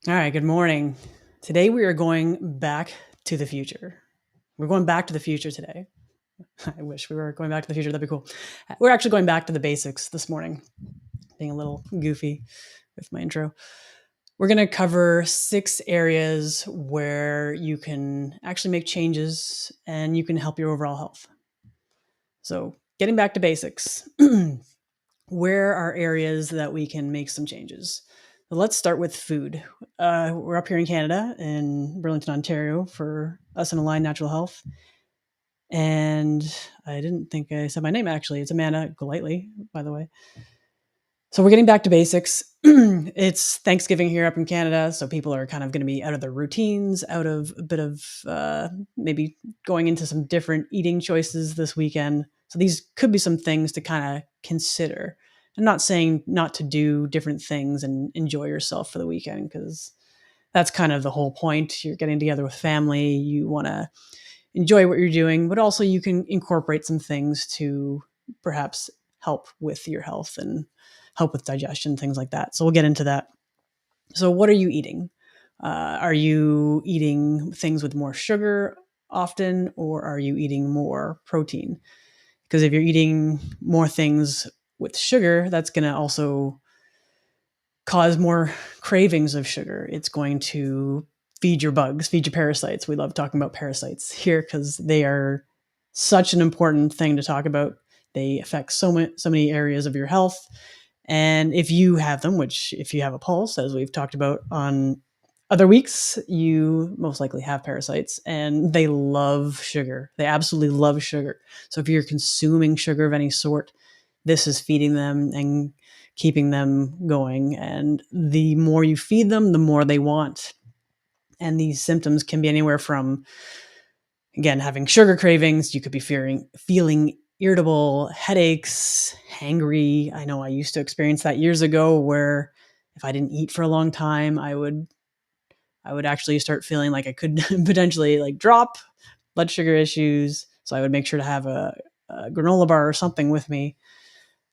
All right, good morning. Today we are going back to the future. We're going back to the future today. I wish we were going back to the future. That'd be cool. We're actually going back to the basics this morning, being a little goofy with my intro. We're going to cover 6 areas where you can actually make changes and you can help your overall health. So, getting back to basics, where are areas that we can make some changes? So let's start with food. We're up here in Canada, in Burlington, Ontario, for us in Align Natural Health. And I didn't think I said my name, actually. It's Amanda Golightly, by the way. So we're getting back to basics. It's Thanksgiving here up in Canada, so people are kind of going to be out of their routines, out of a bit of maybe going into some different eating choices this weekend. So these could be some things to kind of consider. I'm not saying not to do different things and enjoy yourself for the weekend, because that's kind of the whole point. You're getting together with family, you want to enjoy what you're doing, but also you can incorporate some things to perhaps help with your health and help with digestion, things like that. So we'll get into that. So, what are you eating? Are you eating things with more sugar often, or are you eating more protein? Because if you're eating more things with sugar, that's going to also cause more cravings of sugar. It's going to feed your bugs, feed your parasites. We love talking about parasites here because they are such an important thing to talk about. They affect so many areas of your health. And if you have them, which if you have a pulse, as we've talked about on other weeks, you most likely have parasites and they love sugar. They absolutely love sugar. So if you're consuming sugar of any sort, this is feeding them and keeping them going. And the more you feed them, the more they want. And these symptoms can be anywhere from, again, having sugar cravings. You could be feeling irritable, headaches, hangry. I know I used to experience that years ago, where if I didn't eat for a long time, I would actually start feeling like I could potentially like drop, blood sugar issues. So I would make sure to have a granola bar or something with me.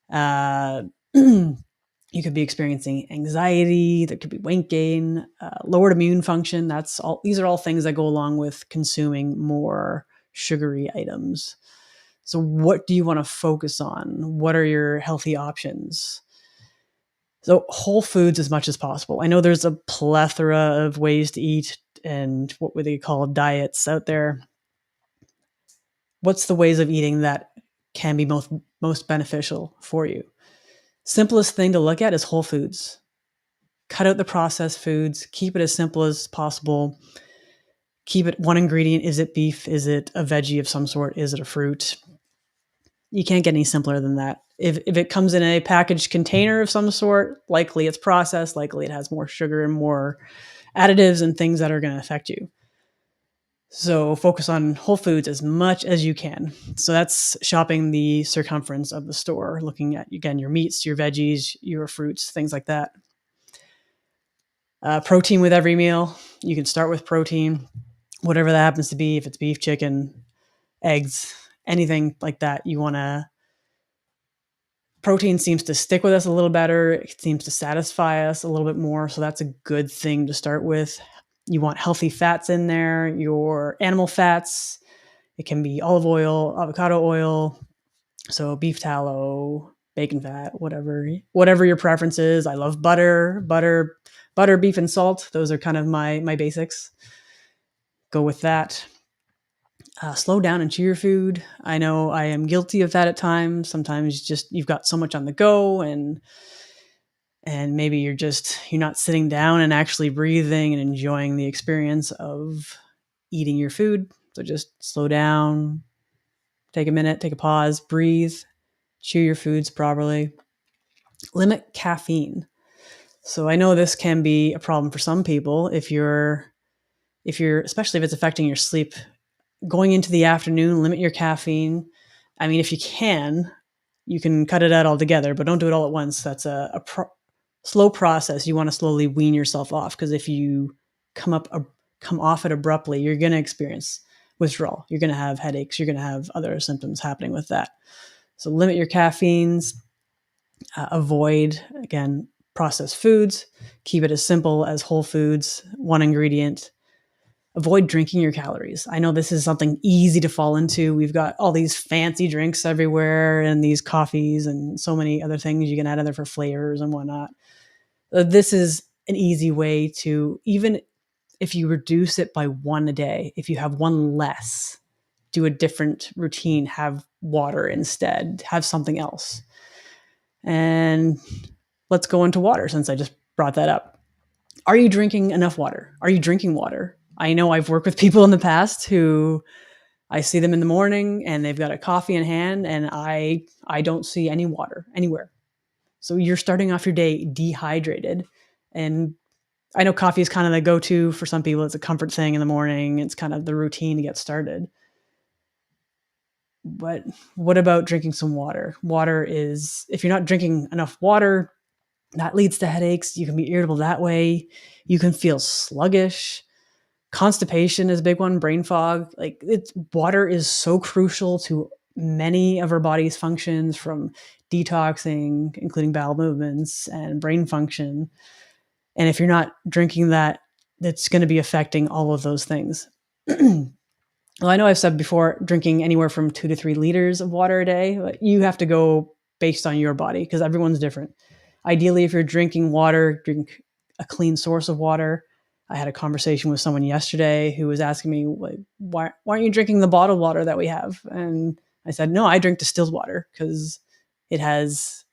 Uh, you could be experiencing anxiety. There could be weight gain, lowered immune function. That's all. These are all things that go along with consuming more sugary items. So, what do you want to focus on? What are your healthy options? So, whole foods as much as possible. I know there's a plethora of ways to eat and what would they call diets out there. What's the ways of eating that can be most beneficial for you? Simplest thing to look at is whole foods. Cut out the processed foods, keep it as simple as possible. Keep it one ingredient. Is it beef? Is it a veggie of some sort? Is it a fruit? You can't get any simpler than that. If it comes in a packaged container of some sort, likely it's processed, likely it has more sugar and more additives and things that are going to affect you. So focus on whole foods as much as you can. So that's shopping the circumference of the store, looking at, again, your meats, your veggies, your fruits, things like that. Protein with every meal. You can start with protein, whatever that happens to be. If it's beef, chicken, eggs, anything like that, you want to. Protein seems to stick with us a little better. It seems to satisfy us a little bit more. So that's a good thing to start with. You want healthy fats in there, your animal fats. It can be olive oil, avocado oil, so beef tallow, bacon fat, whatever your preference is. I love butter, beef, and salt. Those are kind of my basics. Go with that. Slow down and chew your food. I know I am guilty of that at times. Sometimes just you've got so much on the go, and maybe you're not sitting down and actually breathing and enjoying the experience of eating your food. So just slow down, take a minute, take a pause, breathe, chew your foods properly. Limit caffeine. So I know this can be a problem for some people if you're especially if it's affecting your sleep. Going into the afternoon, limit your caffeine. I mean, if you can cut it out altogether, but don't do it all at once. That's a slow process. You want to slowly wean yourself off, because if you come off it abruptly, you're going to experience withdrawal. You're going to have headaches. You're going to have other symptoms happening with that. So limit your caffeines. Avoid, again, processed foods. Keep it as simple as whole foods, one ingredient. Avoid drinking your calories. I know this is something easy to fall into. We've got all these fancy drinks everywhere and these coffees and so many other things you can add in there for flavors and whatnot. This is an easy way to, even if you reduce it by one a day, if you have one less, do a different routine, have water instead, have something else. And let's go into water since I just brought that up. Are you drinking enough water? Are you drinking water? I know I've worked with people in the past who I see them in the morning and they've got a coffee in hand and I don't see any water anywhere. So you're starting off your day dehydrated. And I know coffee is kind of the go-to for some people. It's a comfort thing in the morning. It's kind of the routine to get started. But what about drinking some water? Water is, if you're not drinking enough water, that leads to headaches. You can be irritable that way. You can feel sluggish. Constipation is a big one, brain fog. Like water is so crucial to many of our body's functions, from detoxing, including bowel movements and brain function. And if you're not drinking that, that's going to be affecting all of those things. Well, I know I've said before, drinking anywhere from 2 to 3 liters of water a day, but you have to go based on your body because everyone's different. Ideally, if you're drinking water, drink a clean source of water. I had a conversation with someone yesterday who was asking me, why aren't you drinking the bottled water that we have? And I said, no, I drink distilled water because it has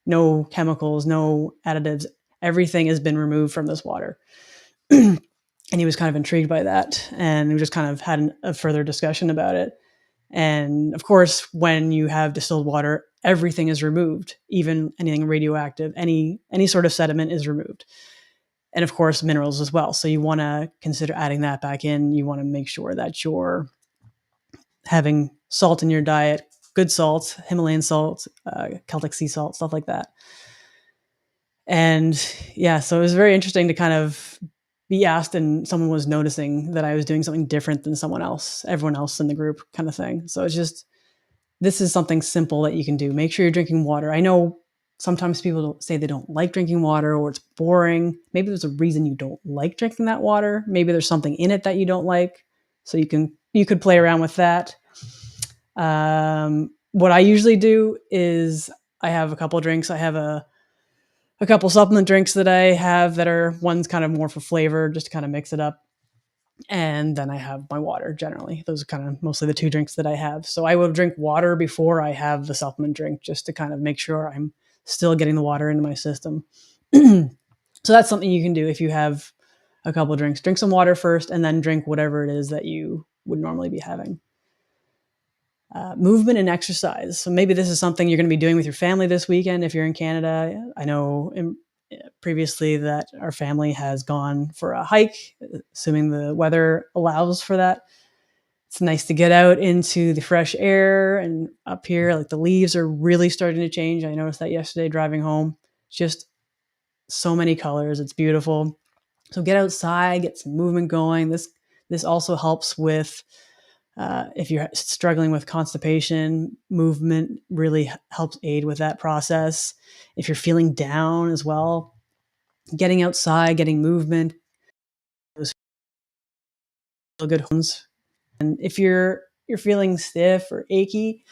no chemicals, no additives. Everything has been removed from this water. And he was kind of intrigued by that. And we just kind of had a further discussion about it. And of course, when you have distilled water, everything is removed, even anything radioactive, any sort of sediment is removed. And of course, minerals as well. So you want to consider adding that back in. You want to make sure that you're having salt in your diet, good salt, Himalayan salt, Celtic sea salt, stuff like that. And yeah, so it was very interesting to kind of be asked and someone was noticing that I was doing something different than everyone else in the group kind of thing. So it's just, this is something simple that you can do. Make sure you're drinking water. I know sometimes people say they don't like drinking water or it's boring. Maybe there's a reason you don't like drinking that water. Maybe there's something in it that you don't like. So you could play around with that. What I usually do is I have a couple drinks. I have a couple supplement drinks that I have that are, one's kind of more for flavor, just to kind of mix it up. And then I have my water generally. Those are kind of mostly the 2 drinks that I have. So I will drink water before I have the supplement drink just to kind of make sure I'm still getting the water into my system. So that's something you can do if you have a couple of drinks. Drink some water first and then drink whatever it is that you would normally be having. Movement and exercise. So maybe this is something you're going to be doing with your family this weekend if you're in Canada. I know previously that our family has gone for a hike, assuming the weather allows for that. It's nice to get out into the fresh air, and up here, like the leaves are really starting to change. I noticed that yesterday driving home. Just so many colors. It's beautiful. So get outside, get some movement going. This also helps with if you're struggling with constipation. Movement really helps aid with that process. If you're feeling down as well, getting outside, getting movement, those good homes. And if you're feeling stiff or achy,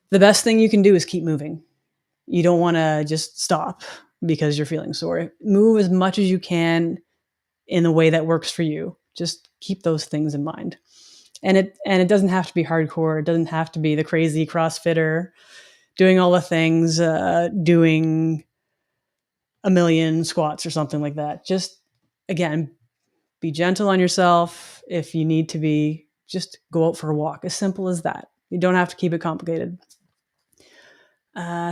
the best thing you can do is keep moving. You don't want to just stop because you're feeling sore. Move as much as you can in the way that works for you. Just keep those things in mind. And it doesn't have to be hardcore. It doesn't have to be the crazy CrossFitter doing all the things, doing a million squats or something like that. Just, again, be gentle on yourself. If you need to be, just go out for a walk. As simple as that. You don't have to keep it complicated.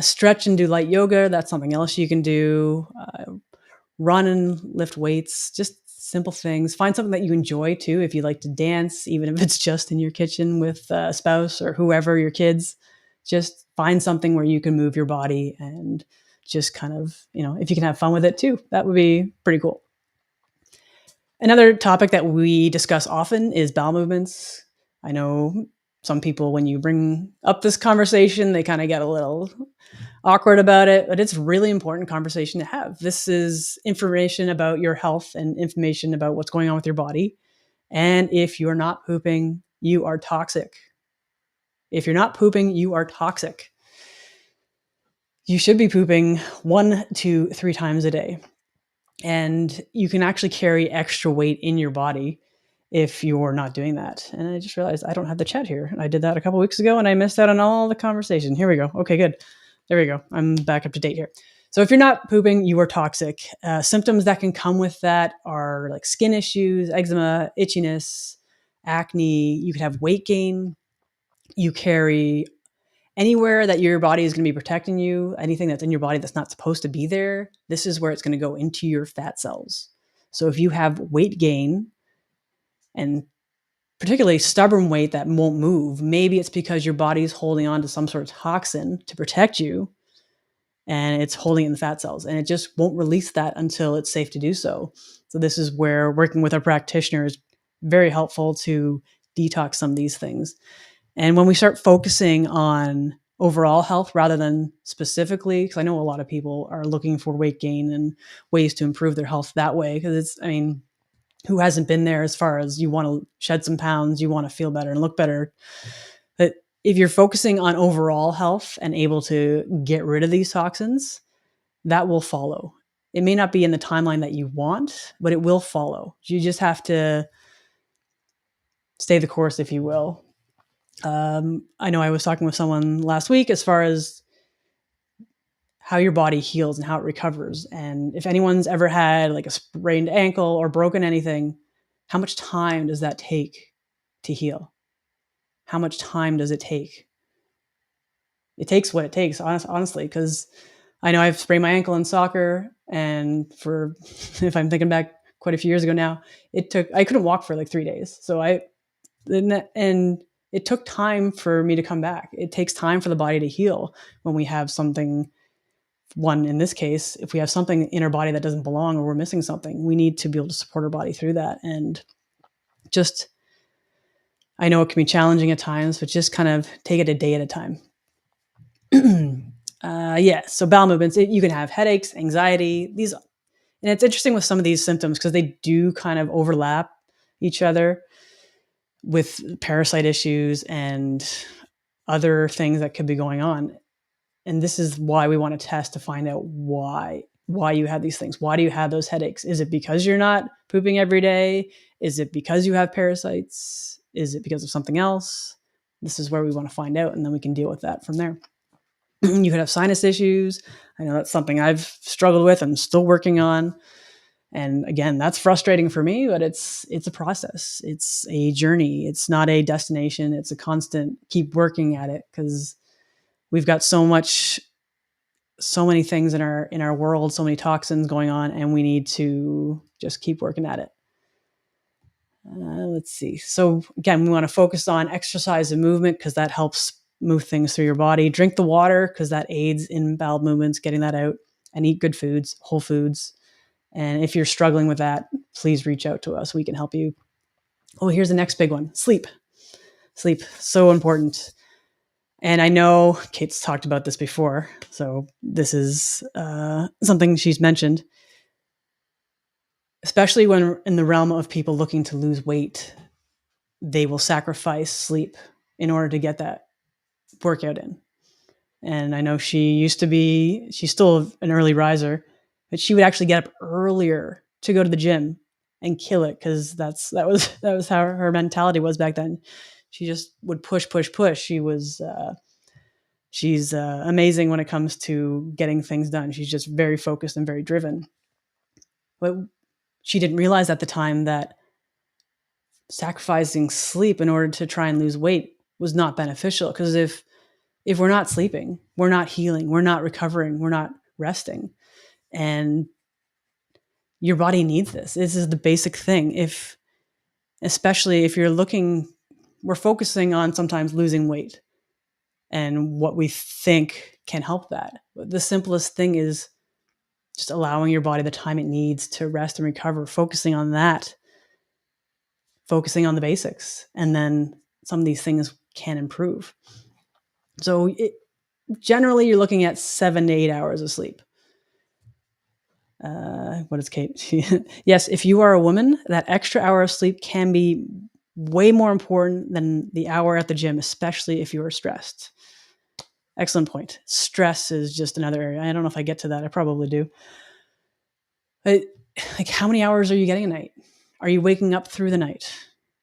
Stretch and do light yoga. That's something else you can do. Run and lift weights. Just simple things. Find something that you enjoy too. If you like to dance, even if it's just in your kitchen with a spouse or whoever, your kids, just find something where you can move your body and just kind of, if you can have fun with it too, that would be pretty cool. Another topic that we discuss often is bowel movements. I know Some people, when you bring up this conversation, they kind of get a little awkward about it, but it's really important conversation to have. This is information about your health and information about what's going on with your body. And if you're not pooping, you are toxic. If you're not pooping, you are toxic. You should be pooping 1 to 3 times a day. And you can actually carry extra weight in your body if you're not doing that. And I just realized I don't have the chat here. I did that a couple weeks ago and I missed out on all the conversation. Here we go. Okay, good. There we go. I'm back up to date here. So if you're not pooping, you are toxic. Symptoms that can come with that are like skin issues, eczema, itchiness, acne. You could have weight gain. You carry anywhere that your body is going to be protecting you, anything that's in your body that's not supposed to be there, this is where it's going to go into your fat cells. So if you have weight gain and particularly stubborn weight that won't move, maybe it's because your body is holding on to some sort of toxin to protect you and it's holding it in the fat cells and it just won't release that until it's safe to do so. So this is where working with a practitioner is very helpful to detox some of these things. And when we start focusing on overall health rather than specifically, because I know a lot of people are looking for weight gain and ways to improve their health that way, because it's, I mean, who hasn't been there as far as you want to shed some pounds, you want to feel better and look better. But if you're focusing on overall health and able to get rid of these toxins, that will follow. It may not be in the timeline that you want, but it will follow. You just have to stay the course, if you will. I know I was talking with someone last week as far as how your body heals and how it recovers. And if anyone's ever had like a sprained ankle or broken anything, how much time does that take to heal? How much time does it take? It takes what it takes, honestly, because I know I've sprained my ankle in soccer. And for, if I'm thinking back quite a few years ago now, I couldn't walk for like 3 days. And it took time for me to come back. It takes time for the body to heal when we have something, one, in this case, if we have something in our body that doesn't belong or we're missing something, we need to be able to support our body through that. And just, I know it can be challenging at times, but just kind of take it a day at a time. So bowel movements, you can have headaches, anxiety, and it's interesting with some of these symptoms because they do kind of overlap each other with parasite issues and other things that could be going on. And this is why we want to test to find out why you have these things. Why do you have those headaches? Is it because you're not pooping every day? Is it because you have parasites? Is it because of something else? This is where we want to find out, and then we can deal with that from there. You could have sinus issues. I know that's something I've struggled with and still working on. And again, that's frustrating for me, but it's a process. It's a journey. It's not a destination. It's a constant keep working at it because we've got so many things in our world, so many toxins going on, and we need to just keep working at it. Let's see. So again, we want to focus on exercise and movement because that helps move things through your body. Drink the water because that aids in bowel movements, getting that out, and eat good foods, whole foods. And if you're struggling with that, please reach out to us. We can help you. Oh, here's the next big one. Sleep. Sleep. So important. And I know Kate's talked about this before. So this is something she's mentioned, especially when in the realm of people looking to lose weight, they will sacrifice sleep in order to get that workout in. And I know she's still an early riser, but she would actually get up earlier to go to the gym and kill it because that was how her mentality was back then. She just would push. She's amazing when it comes to getting things done. She's just very focused and very driven. But she didn't realize at the time that sacrificing sleep in order to try and lose weight was not beneficial because if we're not sleeping, we're not healing, we're not recovering, we're not resting. And your body needs this. This is the basic thing. Especially if we're focusing on sometimes losing weight and what we think can help that. But the simplest thing is just allowing your body the time it needs to rest and recover, focusing on that, focusing on the basics. And then some of these things can improve. So generally, you're looking at 7 to 8 hours of sleep. What is Kate? Yes, if you are a woman, that extra hour of sleep can be way more important than the hour at the gym, especially if you are stressed. Excellent point. Stress is just another area. I don't know if I get to that. I probably do. But like, how many hours are you getting a night? Are you waking up through the night?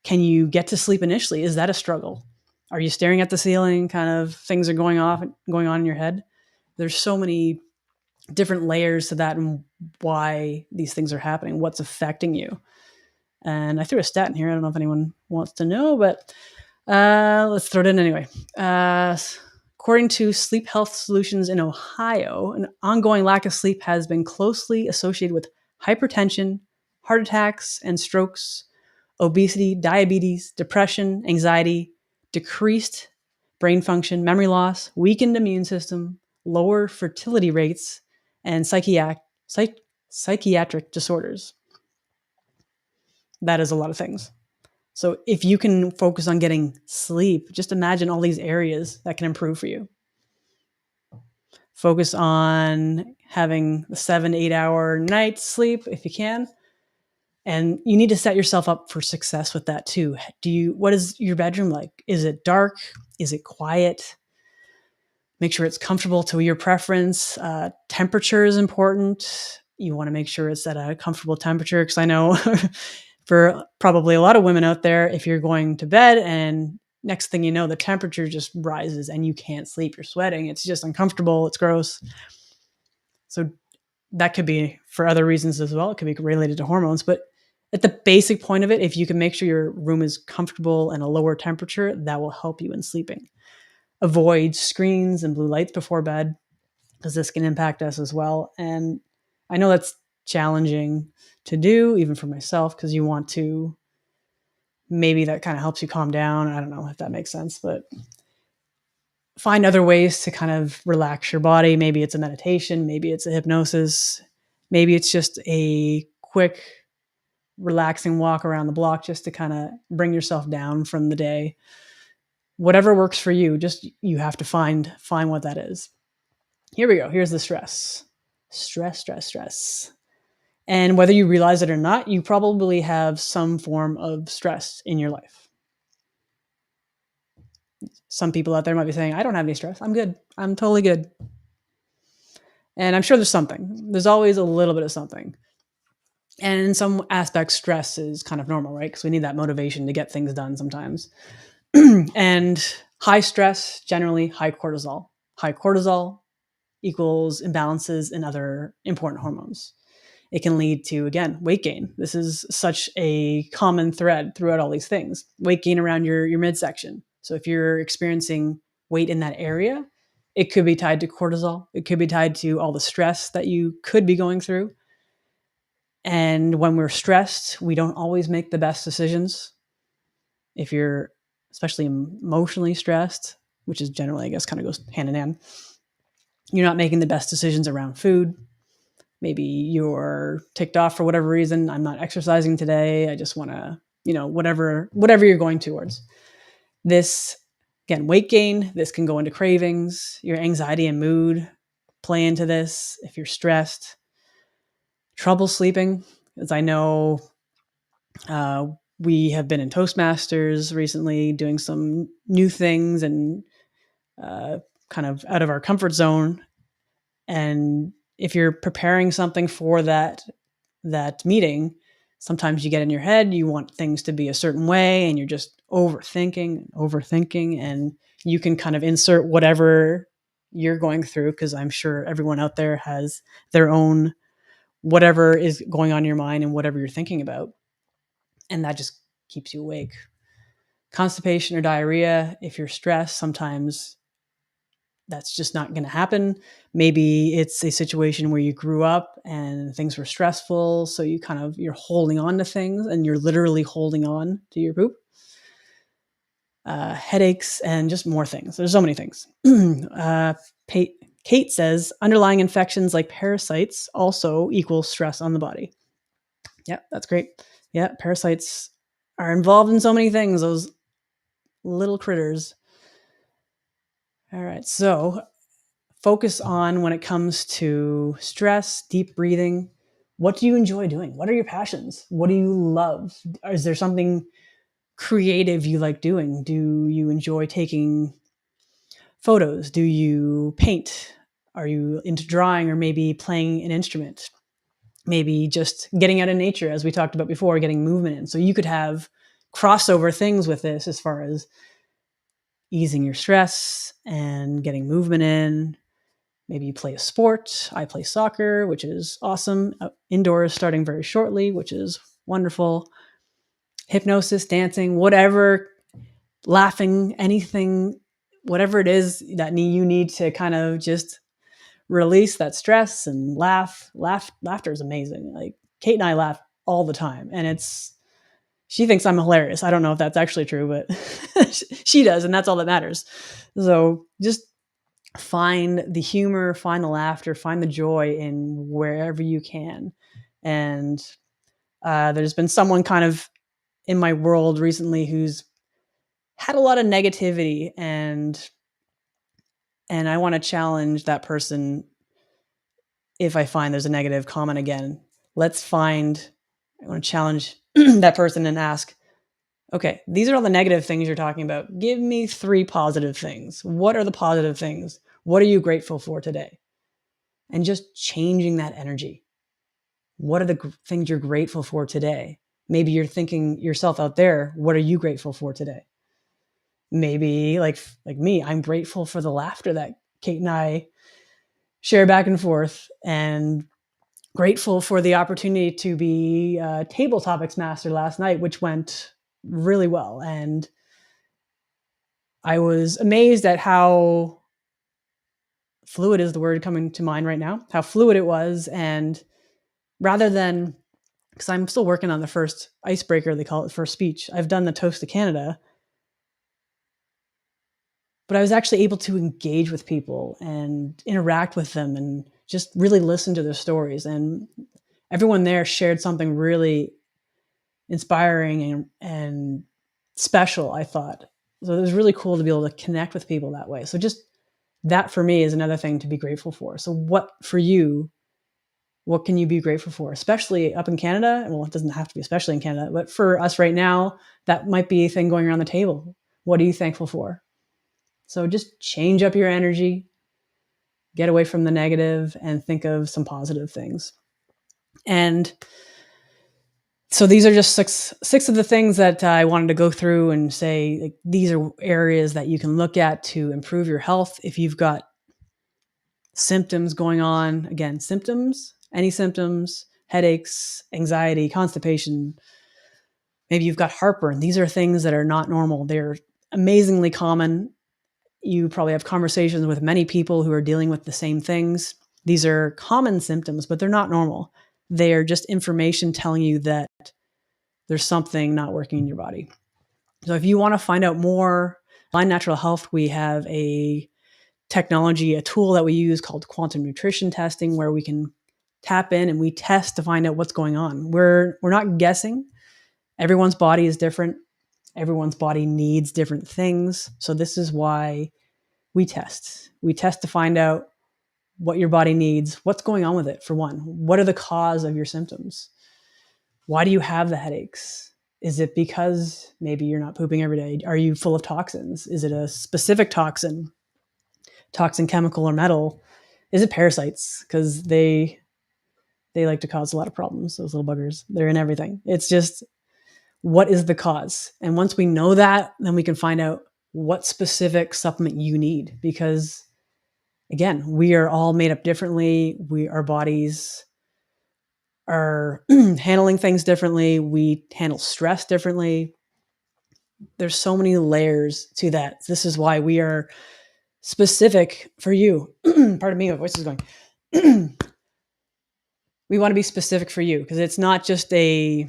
Can you get to sleep initially? Is that a struggle? Are you staring at the ceiling? Kind of things are going on in your head. There's so many different layers to that and why these things are happening, what's affecting you. And I threw a stat in here. I don't know if anyone wants to know, but let's throw it in anyway. According to Sleep Health Solutions in Ohio, an ongoing lack of sleep has been closely associated with hypertension, heart attacks and strokes, obesity, diabetes, depression, anxiety, decreased brain function, memory loss, weakened immune system, lower fertility rates, and psychiatric disorders. That is a lot of things. So if you can focus on getting sleep, just imagine all these areas that can improve for you. Focus on having the 7 to 8 hour night sleep if you can. And you need to set yourself up for success with that too. What is your bedroom like? Is it dark? Is it quiet? Make sure it's comfortable to your preference. Temperature is important. You want to make sure it's at a comfortable temperature, because I know for probably a lot of women out there, if you're going to bed and next thing you know, the temperature just rises and you can't sleep, you're sweating, it's just uncomfortable, it's gross. So that could be for other reasons as well. It could be related to hormones, but at the basic point of it, if you can make sure your room is comfortable and a lower temperature, that will help you in sleeping. Avoid screens and blue lights before bed, because this can impact us as well. And I know that's challenging to do, even for myself, because you want to, maybe that kind of helps you calm down. I don't know if that makes sense, but find other ways to kind of relax your body. Maybe it's a meditation, maybe it's a hypnosis, maybe it's just a quick relaxing walk around the block just to kind of bring yourself down from the day. Whatever works for you, just you have to find what that is. Here we go. Here's the stress. Stress. And whether you realize it or not, you probably have some form of stress in your life. Some people out there might be saying, I don't have any stress. I'm good. I'm totally good. And I'm sure there's something. There's always a little bit of something. And in some aspects, stress is kind of normal, right? Because we need that motivation to get things done sometimes. And high stress, generally high cortisol. High cortisol equals imbalances in other important hormones. It can lead to, again, weight gain. This is such a common thread throughout all these things. Weight gain around your midsection. So if you're experiencing weight in that area, it could be tied to cortisol. It could be tied to all the stress that you could be going through. And when we're stressed, we don't always make the best decisions. If you're especially emotionally stressed, which is generally, I guess, kind of goes hand in hand, you're not making the best decisions around food. Maybe you're ticked off for whatever reason. I'm not exercising today. I just want to, whatever you're going towards. This, again, weight gain, this can go into cravings. Your anxiety and mood play into this. If you're stressed, trouble sleeping, as I know, we have been in Toastmasters recently doing some new things and kind of out of our comfort zone. And if you're preparing something for that meeting, sometimes you get in your head, you want things to be a certain way and you're just overthinking, and you can kind of insert whatever you're going through, because I'm sure everyone out there has their own whatever is going on in your mind and whatever you're thinking about. And that just keeps you awake. Constipation or diarrhea, if you're stressed, sometimes that's just not going to happen. Maybe it's a situation where you grew up and things were stressful, so you're holding on to things and you're literally holding on to your poop. Headaches and just more things. There's so many things. Kate says underlying infections like parasites also equal stress on the body. Yeah, that's great. Yeah, parasites are involved in so many things. Those little critters. All right. So focus on, when it comes to stress, deep breathing. What do you enjoy doing? What are your passions? What do you love? Is there something creative you like doing? Do you enjoy taking photos? Do you paint? Are you into drawing or maybe playing an instrument? Maybe just getting out in nature, as we talked about before, getting movement in. So you could have crossover things with this as far as easing your stress and getting movement in. Maybe you play a sport. I play soccer, which is awesome. Indoors starting very shortly, which is wonderful. Hypnosis, dancing, whatever, laughing, anything, whatever it is that you need to kind of just release that stress and laugh. Laughter is amazing. Like Kate and I laugh all the time, and she thinks I'm hilarious. I don't know if that's actually true, but she does, and that's all that matters. So just find the humor, find the laughter, find the joy in wherever you can. And there's been someone kind of in my world recently who's had a lot of negativity, and I want to challenge that person. If I find there's a negative comment again, I want to challenge that person and ask, okay, these are all the negative things you're talking about. Give me 3 positive things. What are the positive things? What are you grateful for today? And just changing that energy. What are the things you're grateful for today? Maybe you're thinking yourself out there, what are you grateful for today? Maybe like me, I'm grateful for the laughter that Kate and I share back and forth, and grateful for the opportunity to be table topics master last night, which went really well. And I was amazed at how fluid is the word coming to mind right now, how fluid it was. And rather than, because I'm still working on the first icebreaker, they call it, first speech. I've done the Toast to Canada, but I was actually able to engage with people and interact with them and just really listen to their stories. And everyone there shared something really inspiring and special, I thought. So it was really cool to be able to connect with people that way. So just that for me is another thing to be grateful for. So what for you, what can you be grateful for, especially up in Canada? Well, it doesn't have to be especially in Canada, but for us right now, that might be a thing going around the table. What are you thankful for? So just change up your energy, get away from the negative, and think of some positive things. And so these are just six of the things that I wanted to go through and say, like, these are areas that you can look at to improve your health. If you've got symptoms going on, again, any symptoms, headaches, anxiety, constipation, maybe you've got heartburn. These are things that are not normal. They're amazingly common. You probably have conversations with many people who are dealing with the same things. These are common symptoms, but they're not normal. They are just information telling you that there's something not working in your body. So if you want to find out more, Align Natural Health, we have a tool that we use called quantum nutrition testing, where we can tap in and we test to find out what's going on. We're not guessing. Everyone's body is different. Everyone's body needs different things. So this is why we test. We test to find out what your body needs, what's going on with it, for one. What are the cause of your symptoms? Why do you have the headaches? Is it because maybe you're not pooping every day? Are you full of toxins? Is it a specific toxin, chemical, or metal? Is it parasites? Because they like to cause a lot of problems, those little buggers. They're in everything. It's just, what is the cause? And once we know that, then we can find out what specific supplement you need. Because again, we are all made up differently. Our bodies are handling things differently. We handle stress differently. There's so many layers to that. This is why we are specific for you. Pardon me, my voice is going. We want to be specific for you, because it's not just a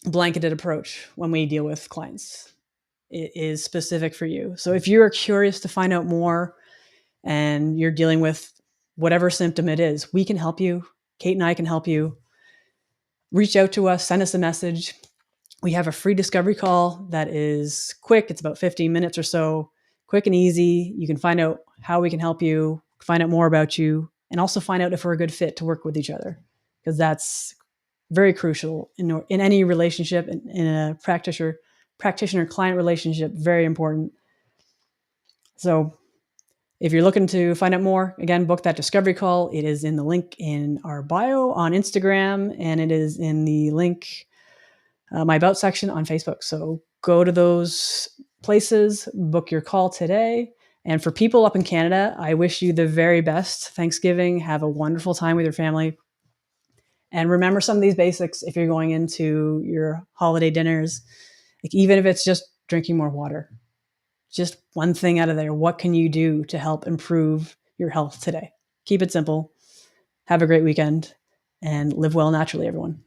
blanketed approach when we deal with clients. It is specific for you. So if you're curious to find out more and you're dealing with whatever symptom it is, we can help you. Kate and I can help you. Reach out to us, send us a message. We have a free discovery call that is quick. It's about 15 minutes or so. quick and easy. You can find out how we can help you, find out more about you, and also find out if we're a good fit to work with each other, because that's very crucial in any relationship, in a practitioner client relationship, very important. So if you're looking to find out more, again, book that discovery call. It is in the link in our bio on Instagram, and it is in the link, my about section on Facebook. So go to those places, book your call today. And for people up in Canada, I wish you the very best Thanksgiving. Have a wonderful time with your family. And remember some of these basics if you're going into your holiday dinners, like even if it's just drinking more water, just one thing out of there. What can you do to help improve your health today? Keep it simple. Have a great weekend and live well naturally, everyone.